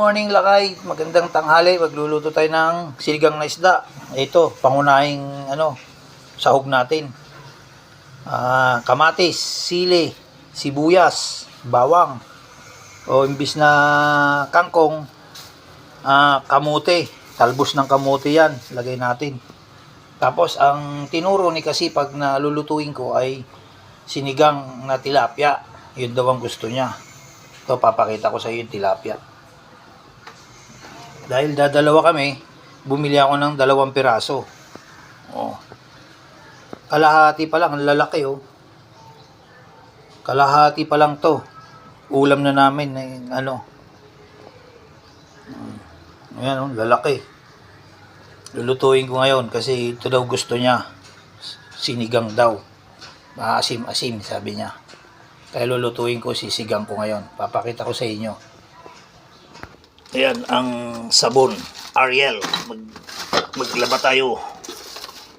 morning lakay, magandang tanghali. Magluluto tayo ng sinigang na isda. Ito, pangunahing sahog natin. Kamatis, sili, sibuyas, bawang. O imbis na kangkong, kamote. Talbos ng kamote yan, lagay natin. Tapos ang tinuro ni Kasipag na lulutuin ko ay sinigang na tilapia. Yun daw ang gusto niya. Ito, papakita ko sa iyo yung tilapia. Dahil dadalawa kami, bumili ako ng 2 piraso. Oh. Kalahati pa lang, ang lalaki oh. Kalahati pa lang to. Ulam na namin Ayan oh, lalaki. Lulutuin ko ngayon kasi ito daw gusto niya. Sinigang daw. Maasim-asim sabi niya. Kaya lulutuin ko, sisigang ko ngayon. Papakita ko sa inyo. Ayan ang sabon, Ariel. Maglaba tayo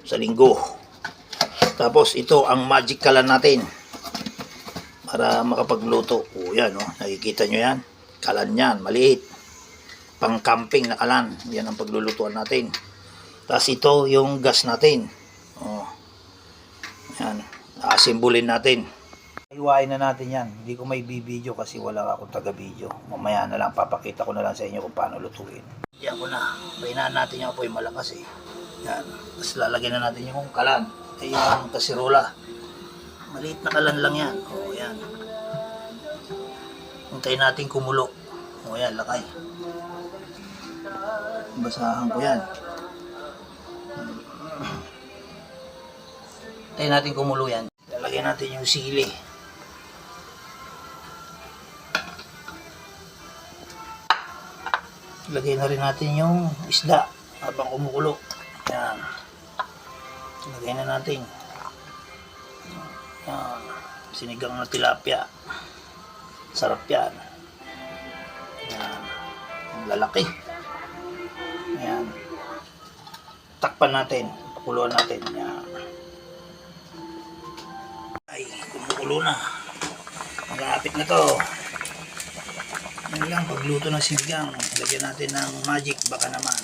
sa linggo. Tapos ito ang magic kalan natin para makapagluto. O yan oh, nakikita nyo yan. Kalan yan, maliit. Pang camping na kalan. Yan ang paglulutuan natin. Tapos ito yung gas natin. O, yan, asimbulin natin. Iwain na natin yan. Hindi ko may bibidyo kasi wala akong taga-video. Mamaya na lang, papakita ko na lang sa inyo kung paano lutuin. Yan ko na. Pahinaan natin yung apoy malakas eh. Yan. Tapos lalagyan na natin yung kalan. Ay yung kasirola. Maliit na kalan lang yan. O yan. Hintayin natin kumulo. O yan, lakay. Basahan ko yan. Hintayin natin kumulo yan. Lalagyan natin yung sili. Lagay na rin natin yung isda habang kumukulo. Yan. Lagay na natin. Yan. Sinigang na tilapia. Sarap yan. Yan. Ang lalaki. Yan. Takpan natin. Pakuluan natin. Yan. Ay, kumukulo na. Malapit na to. Yan lang, pagluto ng sinigang, lagyan natin ng magic, baka naman.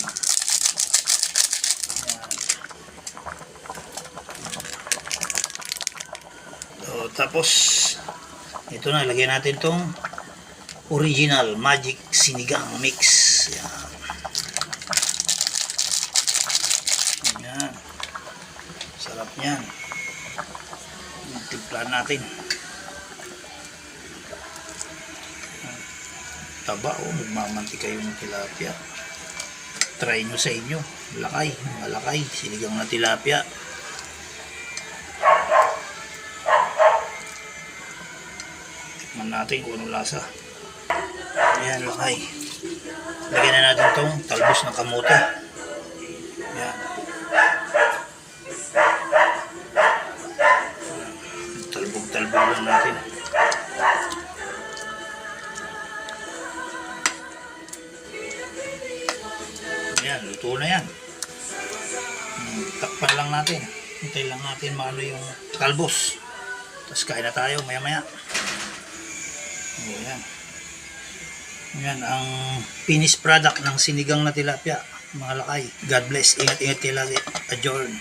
Yan. So, tapos, ito na, lagyan natin tong original magic sinigang mix. Yan. Yan. Sarap yan. Timplan natin. Taba o, magmamantika yung tilapia. Try nyo sa inyo. Lakay, malakay, sinigang na tilapia. Tikman natin kung anong lasa. Ayan, lakay. Lagyan na natin itong talbos ng kamote. Ayan. Talbog-talbog lang natin. Yan, luto na yan. Takpan lang natin. Hintay lang natin maano yung talbos. Tapos kain na tayo maya maya. Ayan. Yan ang finished product ng sinigang na tilapia. Mga lakay. God bless. Ingat-ingat kayo lagi. Adjourn.